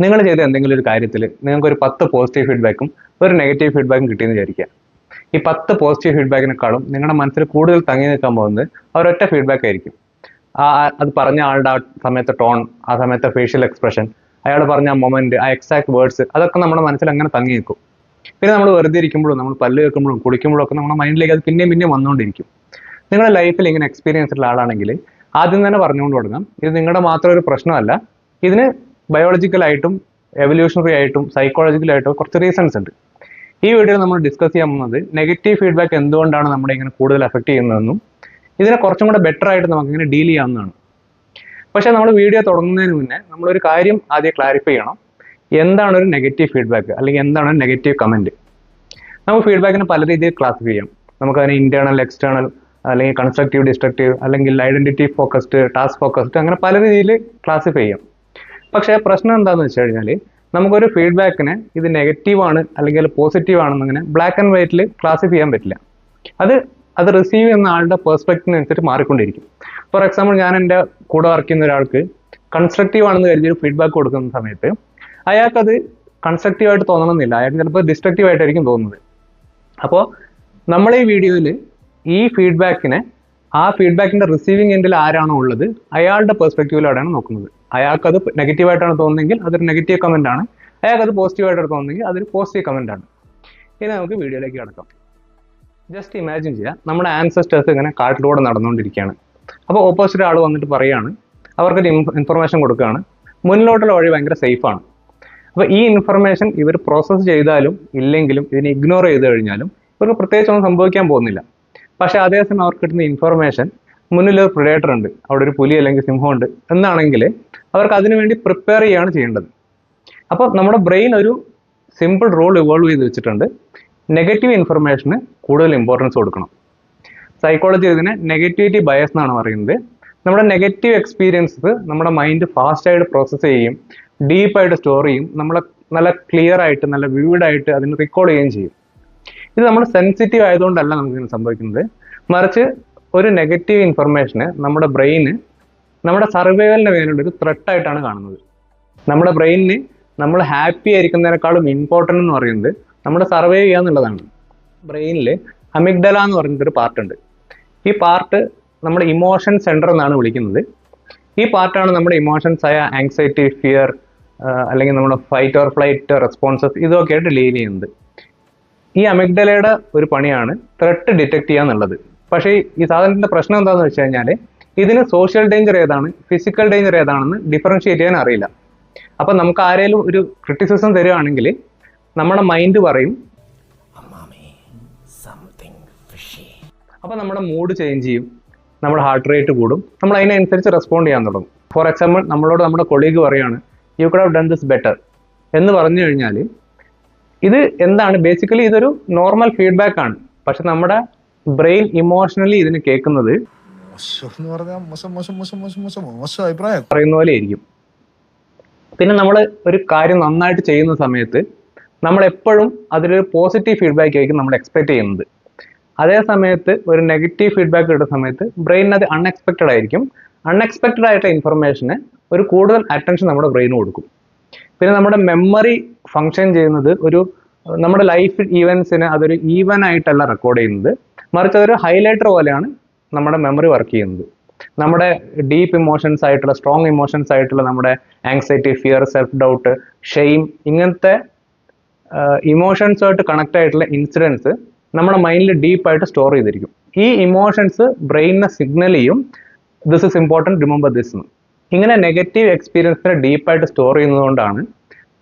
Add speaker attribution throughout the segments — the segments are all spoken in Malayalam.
Speaker 1: നിങ്ങൾ ചെയ്ത എന്തെങ്കിലും ഒരു കാര്യത്തിൽ നിങ്ങൾക്ക് ഒരു 10 പോസിറ്റീവ് ഫീഡ്ബാക്കും ഒരു നെഗറ്റീവ് ഫീഡ്ബാക്കും കിട്ടിയെന്ന് വിചാരിക്കുക. ഈ 10 പോസിറ്റീവ് ഫീഡ്ബാക്കിനെക്കാളും നിങ്ങളുടെ മനസ്സിൽ കൂടുതൽ തങ്ങി നിൽക്കാൻ പോകുന്നത് ഒരൊറ്റ ഫീഡ്ബാക്ക് ആയിരിക്കും. അത് പറഞ്ഞ ആളുടെ ആ സമയത്തെ ടോൺ, ആ സമയത്തെ ഫേഷ്യൽ എക്സ്പ്രഷൻ, അയാൾ പറഞ്ഞ ആ മൊമെന്റ്, ആ എക്സാക്ട് വേർഡ്സ്, അതൊക്കെ നമ്മുടെ മനസ്സിൽ അങ്ങനെ തങ്ങി നിൽക്കും. പിന്നെ നമ്മൾ വെറുതെ ഇരിക്കുമ്പോഴും നമ്മൾ പല്ല് കേൾക്കുമ്പോഴും കുളിക്കുമ്പോഴും ഒക്കെ നമ്മുടെ മൈൻഡിലേക്ക് അത് പിന്നെയും പിന്നെയും വന്നുകൊണ്ടിരിക്കും. നിങ്ങളുടെ ലൈഫിൽ ഇങ്ങനെ എക്സ്പീരിയൻസ് ഉള്ള ആളാണെങ്കിൽ ആദ്യം തന്നെ പറഞ്ഞുകൊണ്ട് തുടങ്ങാം, ഇത് നിങ്ങളുടെ മാത്രം ഒരു പ്രശ്നമല്ല, ഇതിന് ബയോളജിക്കലായിട്ടും എവല്യൂഷണറി ആയിട്ടും സൈക്കോളജിക്കലായിട്ടും കുറച്ച് റീസൺസ് ഉണ്ട്. ഈ വീഡിയോയിൽ നമ്മൾ ഡിസ്കസ് ചെയ്യാൻ പോകുന്നത് നെഗറ്റീവ് ഫീഡ്ബാക്ക് എന്തുകൊണ്ടാണ് നമ്മളെ ഇങ്ങനെ കൂടുതൽ എഫക്ട് ചെയ്യുന്നതെന്നും ഇതിനെ കുറച്ചും കൂടെ ബെറ്റർ ആയിട്ട് നമുക്ക് ഇങ്ങനെ ഡീൽ ചെയ്യാവുന്നതാണ്. പക്ഷേ നമ്മൾ വീഡിയോ തുടങ്ങുന്നതിന് മുന്നേ നമ്മളൊരു കാര്യം ആദ്യം ക്ലാരിഫൈ ചെയ്യണം. എന്താണ് ഒരു നെഗറ്റീവ് ഫീഡ്ബാക്ക് അല്ലെങ്കിൽ എന്താണ് ഒരു നെഗറ്റീവ് കമൻറ്റ്? നമുക്ക് ഫീഡ്ബാക്കിനെ പല രീതിയിൽ ക്ലാസിഫൈ ചെയ്യാം. നമുക്കതിന് ഇന്റേണൽ, എക്സ്റ്റേണൽ, അല്ലെങ്കിൽ കൺസ്ട്രക്റ്റീവ്, ഡിസ്ട്രക്റ്റീവ്, അല്ലെങ്കിൽ ഐഡന്റിറ്റി ഫോക്കസ്ഡ്, ടാസ്ക് ഫോക്കസ്ഡ്, അങ്ങനെ പല രീതിയിൽ ക്ലാസിഫൈ ചെയ്യാം. പക്ഷേ പ്രശ്നം എന്താണെന്ന് വെച്ച് കഴിഞ്ഞാൽ നമുക്കൊരു ഫീഡ്ബാക്കിനെ ഇത് നെഗറ്റീവാണ് അല്ലെങ്കിൽ പോസിറ്റീവ് ആണെന്ന് അങ്ങനെ ബ്ലാക്ക് ആൻഡ് വൈറ്റിൽ ക്ലാസിഫൈ ചെയ്യാൻ പറ്റില്ല. അത് റിസീവ് ചെയ്യുന്ന ആളുടെ പെർസ്പെക്റ്റീവിനനുസരിച്ച് മാറിക്കൊണ്ടിരിക്കും. ഫോർ എക്സാമ്പിൾ, ഞാൻ എൻ്റെ കൂടെ വർക്ക് ചെയ്യുന്ന ഒരാൾക്ക് കൺസ്ട്രക്റ്റീവ് ആണെന്ന് കരുതി ഒരു ഫീഡ്ബാക്ക് കൊടുക്കുന്ന സമയത്ത് അയാൾക്കത് കൺസ്ട്രക്റ്റീവ് ആയിട്ട് തോന്നണമെന്നില്ല, അയാൾക്ക് ചിലപ്പോൾ ഡിസ്ട്രക്റ്റീവ് ആയിട്ടായിരിക്കും തോന്നുന്നത്. അപ്പോൾ നമ്മൾ ഈ വീഡിയോയിൽ ഈ ഫീഡ്ബാക്കിനെ ആ ഫീഡ്ബാക്കിന്റെ റിസീവിങ് എൻഡിൽ ആരാണോ ഉള്ളത് അയാളുടെ പെർസ്പെക്റ്റീവിലാണ് നോക്കുന്നത്. അയാൾക്കത് നെഗറ്റീവായിട്ടാണ് തോന്നുന്നതെങ്കിൽ അതൊരു നെഗറ്റീവ് കമന്റ് ആണ്, അയാൾക്കത് പോസിറ്റീവായിട്ടാണ് തോന്നുന്നെങ്കിൽ അതൊരു പോസിറ്റീവ് കമന്റ് ആണ്. ഇനി നമുക്ക് വീഡിയോയിലേക്ക് കിടക്കാം. ജസ്റ്റ് ഇമാജിൻ ചെയ്യുക, നമ്മുടെ ആൻസസ്റ്റേഴ്സ് ഇങ്ങനെ കാട്ടിലൂടെ നടന്നുകൊണ്ടിരിക്കുകയാണ്. അപ്പോൾ ഓപ്പോസിറ്റ് ആൾ വന്നിട്ട് പറയുകയാണ്, അവർക്കൊരു ഇൻഫർമേഷൻ കൊടുക്കുകയാണ്, മുന്നിലോട്ടുള്ള വഴി ഭയങ്കര സേഫാണ്. അപ്പോൾ ഈ ഇൻഫർമേഷൻ ഇവർ പ്രോസസ്സ് ചെയ്താലും ഇല്ലെങ്കിലും ഇതിനെ ഇഗ്നോർ ചെയ്ത് കഴിഞ്ഞാലും ഇവർക്ക് പ്രത്യേകിച്ചൊന്നും സംഭവിക്കാൻ പോകുന്നില്ല. പക്ഷേ അതേസമയം അവർക്ക് കിട്ടുന്ന ഇൻഫർമേഷൻ, മുന്നിലൊരു പ്രിഡേറ്റർ ഉണ്ട്, അവിടെ ഒരു പുലി അല്ലെങ്കിൽ സിംഹം ഉണ്ട് എന്നാണെങ്കിൽ അവർക്ക് അതിനു വേണ്ടി പ്രിപ്പയർ ചെയ്യുകയാണ് ചെയ്യേണ്ടത്. അപ്പോൾ നമ്മുടെ ബ്രെയിൻ ഒരു സിമ്പിൾ റൂൾ ഇവോൾവ് ചെയ്ത് വെച്ചിട്ടുണ്ട്, നെഗറ്റീവ് ഇൻഫർമേഷന് കൂടുതൽ ഇമ്പോർട്ടൻസ് കൊടുക്കണം. സൈക്കോളജി ഇതിനെ നെഗറ്റിവിറ്റി ബയസ് എന്നാണ് പറയുന്നത്. നമ്മുടെ നെഗറ്റീവ് എക്സ്പീരിയൻസസ് നമ്മുടെ മൈൻഡ് ഫാസ്റ്റായിട്ട് പ്രോസസ്സ് ചെയ്യും, ഡീപ്പായിട്ട് സ്റ്റോർ ചെയ്യും, നമ്മളെ നല്ല ക്ലിയർ ആയിട്ട് നല്ല വിവിഡായിട്ട് അതിന് റീകോൾ ചെയ്യുകയും ചെയ്യും. ഇത് നമ്മൾ സെൻസിറ്റീവ് ആയതുകൊണ്ടല്ല നമുക്കിങ്ങനെ സംഭവിക്കുന്നത്, മറിച്ച് ഒരു നെഗറ്റീവ് ഇൻഫർമേഷന് നമ്മുടെ ബ്രെയിന് നമ്മുടെ സർവൈവലിന് വേണ്ടിയുള്ള ഒരു ത്രെട്ടായിട്ടാണ് കാണുന്നത്. നമ്മുടെ ബ്രെയിനിന് നമ്മൾ ഹാപ്പി ആയിരിക്കുന്നതിനേക്കാളും ഇമ്പോർട്ടൻ്റ് എന്ന് പറയുന്നത് നമ്മുടെ സർവൈവ് ചെയ്യുക എന്നുള്ളതാണ്. ബ്രെയിനിൽ അമിഗ്ഡല എന്ന് പറഞ്ഞിട്ടൊരു പാർട്ടുണ്ട്. ഈ പാർട്ട് നമ്മുടെ ഇമോഷൻ സെൻറ്റർ എന്നാണ് വിളിക്കുന്നത്. ഈ പാർട്ടാണ് നമ്മുടെ ഇമോഷൻസ് ആയ ആങ്സൈറ്റി, ഫിയർ, അല്ലെങ്കിൽ നമ്മുടെ ഫൈറ്റ് ഓർ ഫ്ലൈറ്റ് റെസ്പോൺസസ് ഇതൊക്കെ ആയിട്ട് ഡീൽ ചെയ്യുന്നത്. ഈ അമിഗ്ഡലയുടെ ഒരു പണിയാണ് ത്രെട്ട് ഡിറ്റക്ട് ചെയ്യുക എന്നുള്ളത്. പക്ഷേ ഈ സാധനത്തിൻ്റെ പ്രശ്നം എന്താണെന്ന് വെച്ച് കഴിഞ്ഞാൽ ഇതിന് സോഷ്യൽ ഡേഞ്ചർ ഏതാണ്, ഫിസിക്കൽ ഡേഞ്ചർ ഏതാണെന്ന് ഡിഫറൻഷിയേറ്റ് ചെയ്യാൻ അറിയില്ല. അപ്പം നമുക്ക് ആരെങ്കിലും ഒരു ക്രിറ്റിസിസം തരികയാണെങ്കിൽ നമ്മുടെ മൈൻഡ് പറയും, അപ്പം നമ്മുടെ മൂഡ് ചേഞ്ച് ചെയ്യും, നമ്മുടെ ഹാർട്ട് റേറ്റ് കൂടും, നമ്മൾ അതിനനുസരിച്ച് റെസ്പോണ്ട് ചെയ്യാൻ തുടങ്ങും. ഫോർ എക്സാമ്പിൾ, നമ്മളോട് നമ്മുടെ കൊളീഗ് പറയുകയാണ്, you could have done this better എന്ന് പറഞ്ഞു കഴിഞ്ഞാൽ ഇത് എന്താണ്, ബേസിക്കലി ഇതൊരു നോർമൽ ഫീഡ്ബാക്ക് ആണ്. പക്ഷെ നമ്മുടെ ബ്രെയിൻ ഇമോഷണലി ഇതിന് കേൾക്കുന്നത് പറയുന്ന പോലെ ആയിരിക്കും. പിന്നെ നമ്മൾ ഒരു കാര്യം നന്നായിട്ട് ചെയ്യുന്ന സമയത്ത് നമ്മൾ എപ്പോഴും അതിലൊരു പോസിറ്റീവ് ഫീഡ്ബാക്ക് ആയിരിക്കും നമ്മൾ എക്സ്പെക്ട് ചെയ്യുന്നത്. അതേ സമയത്ത് ഒരു നെഗറ്റീവ് ഫീഡ്ബാക്ക് കിട്ടുന്ന സമയത്ത് ബ്രെയിനിന് അത് അൺഎക്സ്പെക്റ്റഡ് ആയിരിക്കും. അൺഎക്സ്പെക്റ്റഡ് ആയിട്ടുള്ള ഇൻഫർമേഷന് ഒരു കൂടുതൽ അറ്റൻഷൻ നമ്മുടെ ബ്രെയിന് കൊടുക്കും. പിന്നെ നമ്മുടെ മെമ്മറി ഫങ്ഷൻ ചെയ്യുന്നത് നമ്മുടെ ലൈഫ് ഈവൻസിന് അതൊരു ഈവൻ ആയിട്ടല്ല റെക്കോർഡ് ചെയ്യുന്നത്, മറിച്ച് അതൊരു ഹൈലൈറ്റർ പോലെയാണ് നമ്മുടെ മെമ്മറി വർക്ക് ചെയ്യുന്നത്. നമ്മുടെ ഡീപ്പ് ഇമോഷൻസ് ആയിട്ടുള്ള, സ്ട്രോങ് ഇമോഷൻസ് ആയിട്ടുള്ള നമ്മുടെ anxiety, fear, self doubt, shame, ഇങ്ങനത്തെ ഇമോഷൻസുമായിട്ട് കണക്ട് ആയിട്ടുള്ള ഇൻസിഡൻസ് നമ്മുടെ മൈൻഡിൽ ഡീപ്പായിട്ട് സ്റ്റോർ ചെയ്തിരിക്കും. ഈ ഇമോഷൻസ് ബ്രെയിനിനെ സിഗ്നൽ ചെയ്യും, this is important, remember this എന്ന്. ഇങ്ങനെ നെഗറ്റീവ് എക്സ്പീരിയൻസിനെ ഡീപ്പായിട്ട് സ്റ്റോർ ചെയ്യുന്നതുകൊണ്ടാണ്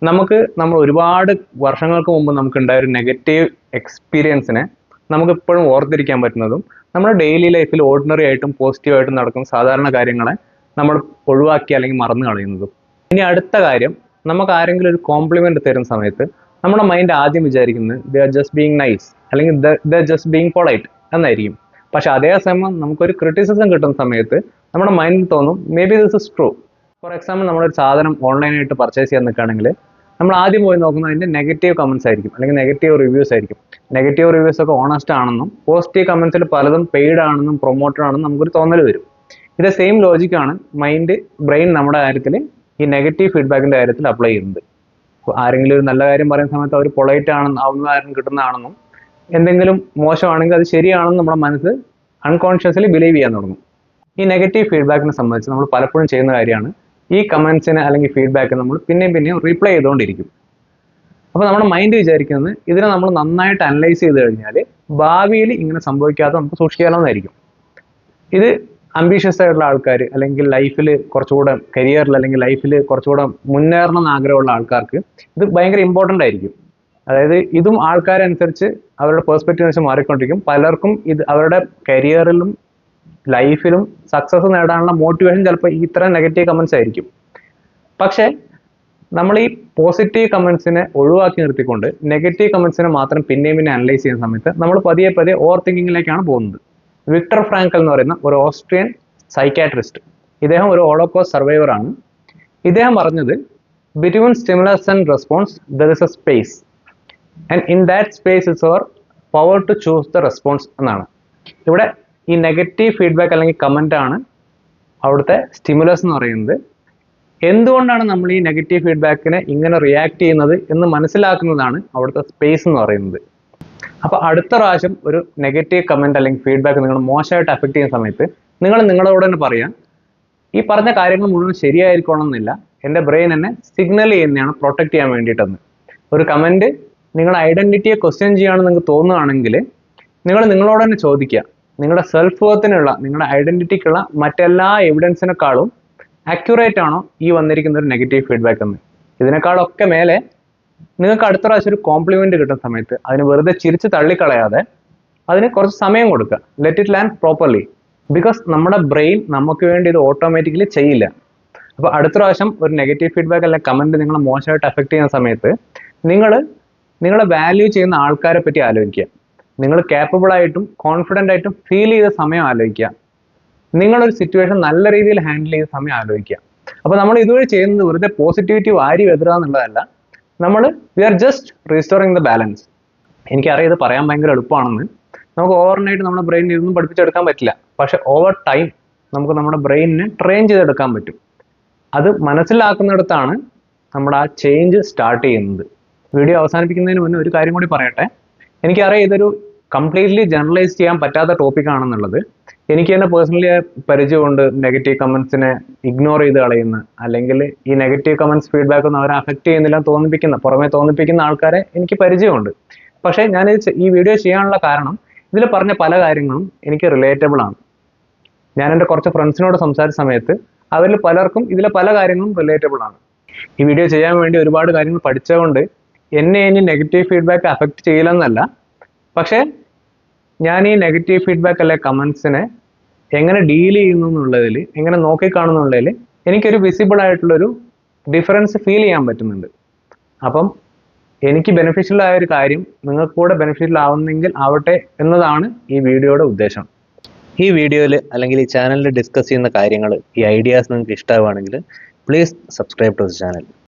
Speaker 1: നമ്മൾ ഒരുപാട് വർഷങ്ങൾക്ക് മുമ്പ് നമുക്ക് ഉണ്ടായ ഒരു നെഗറ്റീവ് എക്സ്പീരിയൻസിനെ നമുക്ക് ഇപ്പോഴും ഓർത്തിരിക്കാൻ പറ്റുന്നതും നമ്മുടെ ഡെയിലി ലൈഫിൽ ഓർഡിനറി ആയിട്ടും പോസിറ്റീവായിട്ടും നടക്കുന്ന സാധാരണ കാര്യങ്ങളെ നമ്മൾ ഒഴിവാക്കി അല്ലെങ്കിൽ മറന്നു കളയുന്നതും. ഇനി അടുത്ത കാര്യം, നമുക്ക് ആരെങ്കിലും ഒരു കോംപ്ലിമെന്റ് തരുന്ന സമയത്ത് നമ്മുടെ മൈൻഡ് ആദ്യം വിചാരിക്കുന്നത് they are just being nice അല്ലെങ്കിൽ they are just being polite എന്നായിരിക്കും. പക്ഷെ അതേസമയം നമുക്കൊരു ക്രിറ്റിസിസം കിട്ടുന്ന സമയത്ത് നമ്മുടെ മൈൻഡിൽ തോന്നും may be this is true. For example, നമ്മളൊരു സാധനം ഓൺലൈനായിട്ട് പർച്ചേസ് ചെയ്യാൻ നിൽക്കുകയാണെങ്കിൽ നമ്മൾ ആദ്യം പോയി നോക്കുന്നത് അതിൻ്റെ നെഗറ്റീവ് കമൻസ് ആയിരിക്കും അല്ലെങ്കിൽ നെഗറ്റീവ് റിവ്യൂസ് ആയിരിക്കും. നെഗറ്റീവ് റിവ്യൂസ് ഒക്കെ ഓണസ്റ്റ് ആണെന്നും പോസിറ്റീവ് കമൻസിൽ പലതും പെയ്ഡ് ആണെന്നും പ്രൊമോട്ടഡ് ആണെന്നും നമുക്കൊരു തോന്നൽ വരും. ഇത് സെയിം ലോജിക്കാണ് ബ്രെയിൻ നമ്മുടെ കാര്യത്തിൽ ഈ നെഗറ്റീവ് ഫീഡ്ബാക്കിൻ്റെ കാര്യത്തിൽ അപ്ലൈ ചെയ്യുന്നത്. അപ്പോൾ ആരെങ്കിലും ഒരു നല്ല കാര്യം പറയുന്ന സമയത്ത് അവർ പൊളൈറ്റ് ആണെന്ന് ആവുന്നതാരും കിട്ടുന്നതാണെന്നും എന്തെങ്കിലും മോശമാണെങ്കിൽ അത് ശരിയാണെന്ന് നമ്മുടെ മനസ്സ് അൺകോൺഷ്യസ്ലി ബിലീവ് ചെയ്യാൻ തുടങ്ങും. ഈ നെഗറ്റീവ് ഫീഡ്ബാക്കിനെ സംബന്ധിച്ച് നമ്മൾ പലപ്പോഴും ചെയ്യുന്ന കാര്യമാണ് ഈ കമൻസിന് അല്ലെങ്കിൽ ഫീഡ്ബാക്കിന് നമ്മൾ പിന്നെയും റീപ്ലൈ ചെയ്തുകൊണ്ടിരിക്കും. അപ്പോൾ നമ്മുടെ മൈൻഡ് വിചാരിക്കുന്നത് ഇതിനെ നമ്മൾ നന്നായിട്ട് അനലൈസ് ചെയ്ത് കഴിഞ്ഞാൽ ഭാവിയിൽ ഇങ്ങനെ സംഭവിക്കാതെ നമുക്ക് സൂക്ഷിക്കാവുന്നതായിരിക്കും. ഇത് അംബീഷ്യസ് ആയിട്ടുള്ള ആൾക്കാർ അല്ലെങ്കിൽ ലൈഫിൽ കുറച്ചുകൂടെ കരിയറിൽ അല്ലെങ്കിൽ ലൈഫിൽ കുറച്ചുകൂടെ മുന്നേറണം എന്ന് ആഗ്രഹമുള്ള ആൾക്കാർക്ക് ഇത് ഭയങ്കര ഇമ്പോർട്ടൻ്റ് ആയിരിക്കും. അതായത് ഇതും ആൾക്കാരനുസരിച്ച് അവരുടെ പെർസ്പെക്റ്റീവ് വെച്ച് മാറിക്കൊണ്ടിരിക്കും. പലർക്കും ഇത് അവരുടെ കരിയറിലും ലൈഫിലും സക്സസ് നേടാനുള്ള മോട്ടിവേഷൻ ചിലപ്പോൾ ഇത്തരം നെഗറ്റീവ് കമൻസ് ആയിരിക്കും. പക്ഷേ നമ്മൾ ഈ പോസിറ്റീവ് കമൻസിനെ ഒഴിവാക്കി നിർത്തിക്കൊണ്ട് നെഗറ്റീവ് കമൻസിനെ മാത്രം പിന്നെയും അനലൈസ് ചെയ്യുന്ന സമയത്ത് നമ്മൾ പതിയെ ഓവർ തിങ്കിങ്ങിലേക്കാണ് പോകുന്നത്. വിക്ടർ ഫ്രാങ്കൽ എന്ന് പറയുന്ന ഒരു ഓസ്ട്രിയൻ സൈക്കാട്രിസ്റ്റ്, ഇദ്ദേഹം ഒരു ഹോളോകോസ്റ്റ് സർവൈവർ ആണ്. ഇദ്ദേഹം പറഞ്ഞത് between stimulus and response there is a space and in that space is our power to choose the response എന്നാണ്. ഇവിടെ ഈ നെഗറ്റീവ് ഫീഡ്ബാക്ക് അല്ലെങ്കിൽ കമൻ്റ് ആണ് അവിടുത്തെ സ്റ്റിമുലസ് എന്ന് പറയുന്നത്. എന്തുകൊണ്ടാണ് നമ്മൾ ഈ നെഗറ്റീവ് ഫീഡ്ബാക്കിനെ ഇങ്ങനെ റിയാക്ട് ചെയ്യുന്നത് എന്ന് മനസ്സിലാക്കുന്നതാണ് അവിടുത്തെ സ്പേസ് എന്ന് പറയുന്നത്. അപ്പോൾ അടുത്ത പ്രാവശ്യം ഒരു നെഗറ്റീവ് കമൻറ്റ് അല്ലെങ്കിൽ ഫീഡ്ബാക്ക് നിങ്ങൾ മോശമായിട്ട് അഫക്റ്റ് ചെയ്യുന്ന സമയത്ത് നിങ്ങൾ നിങ്ങളോട് തന്നെ പറയാം, ഈ പറഞ്ഞ കാര്യങ്ങൾ മുഴുവൻ ശരിയായിരിക്കണം എന്നില്ല, എൻ്റെ ബ്രെയിൻ എന്നെ സിഗ്നൽ ചെയ്യുന്നതാണ് പ്രൊട്ടക്ട് ചെയ്യാൻ വേണ്ടിയിട്ടെന്ന്. ഒരു കമൻറ്റ് നിങ്ങളുടെ ഐഡൻറ്റിറ്റിയെ ക്വസ്റ്റ്യൻ ചെയ്യുകയാണെന്ന് നിങ്ങൾക്ക് തോന്നുകയാണെങ്കിൽ നിങ്ങൾ നിങ്ങളോട് തന്നെ ചോദിക്കുക, നിങ്ങളുടെ സെൽഫ് വർത്തിനുള്ള നിങ്ങളുടെ ഐഡൻറ്റിറ്റിക്കുള്ള മറ്റെല്ലാ എവിഡൻസിനെക്കാളും അക്യുറേറ്റ് ആണോ ഈ വന്നിരിക്കുന്ന ഒരു നെഗറ്റീവ് ഫീഡ്ബാക്ക് എന്ന്. ഇതിനേക്കാളൊക്കെ മേലെ നിങ്ങൾക്ക് അടുത്ത പ്രാവശ്യം ഒരു കോംപ്ലിമെന്റ് കിട്ടുന്ന സമയത്ത് അതിന് വെറുതെ ചിരിച്ച് തള്ളിക്കളയാതെ അതിന് കുറച്ച് സമയം കൊടുക്കുക. Let it land properly. Because നമ്മുടെ ബ്രെയിൻ നമുക്ക് വേണ്ടി ഇത് ഓട്ടോമാറ്റിക്കലി ചെയ്യില്ല. അപ്പോൾ അടുത്ത പ്രാവശ്യം ഒരു നെഗറ്റീവ് ഫീഡ്ബാക്ക് അല്ലെങ്കിൽ കമൻറ്റ് നിങ്ങളെ മോശമായിട്ട് അഫക്റ്റ് ചെയ്യുന്ന സമയത്ത് നിങ്ങളെ വാല്യൂ ചെയ്യുന്ന ആൾക്കാരെ പറ്റി ആലോചിക്കുക. നിങ്ങൾ കേപ്പബിൾ ആയിട്ടും കോൺഫിഡൻ്റ് ആയിട്ടും ഫീൽ ചെയ്ത സമയം ആലോചിക്കുക. നിങ്ങളൊരു സിറ്റുവേഷൻ നല്ല രീതിയിൽ ഹാൻഡിൽ ചെയ്ത സമയം ആലോചിക്കുക. അപ്പോൾ നമ്മൾ ഇതുവരെ ചെയ്യുന്നത് വെറുതെ പോസിറ്റിവിറ്റി വാരി വെതുക എന്നുള്ളതല്ല, we are just restoring the balance. എനിക്കറിയാം ഇത് പറയാൻ ഭയങ്കര എളുപ്പമാണെന്ന്. നമുക്ക് ഓവർനൈറ്റ് നമ്മുടെ ബ്രെയിനിൽ ഇതൊന്നും പഠിപ്പിച്ചെടുക്കാൻ പറ്റില്ല. പക്ഷെ ഓവർ ടൈം നമുക്ക് നമ്മുടെ ബ്രെയിനിനെ ട്രെയിൻ ചെയ്തെടുക്കാൻ പറ്റും. അത് മനസ്സിലാക്കുന്നിടത്താണ് നമ്മുടെ ആ ചേഞ്ച് സ്റ്റാർട്ട് ചെയ്യുന്നത്. വീഡിയോ അവസാനിപ്പിക്കുന്നതിന് മുന്നേ ഒരു കാര്യം കൂടി പറയട്ടെ. എനിക്കറിയാം ഇതൊരു കംപ്ലീറ്റ്ലി ജനറലൈസ് ചെയ്യാൻ പറ്റാത്ത ടോപ്പിക്കാണെന്നുള്ളത്. എനിക്ക് തന്നെ പേഴ്സണലി പരിചയമുണ്ട് നെഗറ്റീവ് കമൻസിനെ ഇഗ്നോർ ചെയ്ത് കളയുന്ന, അല്ലെങ്കിൽ ഈ നെഗറ്റീവ് കമൻസ് ഫീഡ്ബാക്ക് ഒന്നും അവരെ അഫക്റ്റ് ചെയ്യുന്നില്ല പുറമെ തോന്നിപ്പിക്കുന്ന ആൾക്കാരെ എനിക്ക് പരിചയമുണ്ട്. പക്ഷേ ഞാൻ ഈ വീഡിയോ ചെയ്യാനുള്ള കാരണം ഇതിൽ പറഞ്ഞ പല കാര്യങ്ങളും എനിക്ക് റിലേറ്റബിൾ ആണ്. ഞാൻ എൻ്റെ കുറച്ച് ഫ്രണ്ട്സിനോട് സംസാരിച്ച സമയത്ത് അവരിൽ പലർക്കും ഇതിലെ പല കാര്യങ്ങളും റിലേറ്റബിൾ ആണ്. ഈ വീഡിയോ ചെയ്യാൻ വേണ്ടി ഒരുപാട് കാര്യങ്ങൾ പഠിച്ചതുകൊണ്ട് എന്നെ ഇനി നെഗറ്റീവ് ഫീഡ്ബാക്ക് അഫക്റ്റ് ചെയ്യില്ലെന്നല്ല, പക്ഷേ ഞാൻ ഈ നെഗറ്റീവ് ഫീഡ്ബാക്ക് അല്ലെ കമൻസിനെ എങ്ങനെ ഡീൽ ചെയ്യുന്നു എന്നുള്ളതിൽ, എങ്ങനെ നോക്കിക്കാണുന്നുള്ളതിൽ എനിക്കൊരു വിസിബിൾ ആയിട്ടുള്ളൊരു ഡിഫറൻസ് ഫീൽ ചെയ്യാൻ പറ്റുന്നുണ്ട്. അപ്പം എനിക്ക് ബെനിഫിഷ്യൽ ആയ ഒരു കാര്യം നിങ്ങൾക്ക് കൂടെ ബെനിഫിഷ്യൽ ആവുന്നെങ്കിൽ ആവട്ടെ എന്നതാണ് ഈ വീഡിയോയുടെ ഉദ്ദേശം. ഈ വീഡിയോയിൽ അല്ലെങ്കിൽ ഈ ചാനലിൽ ഡിസ്കസ് ചെയ്യുന്ന കാര്യങ്ങൾ, ഈ ഐഡിയാസ് നിങ്ങൾക്ക് ഇഷ്ടമാവുകയാണെങ്കിൽ please subscribe to the channel.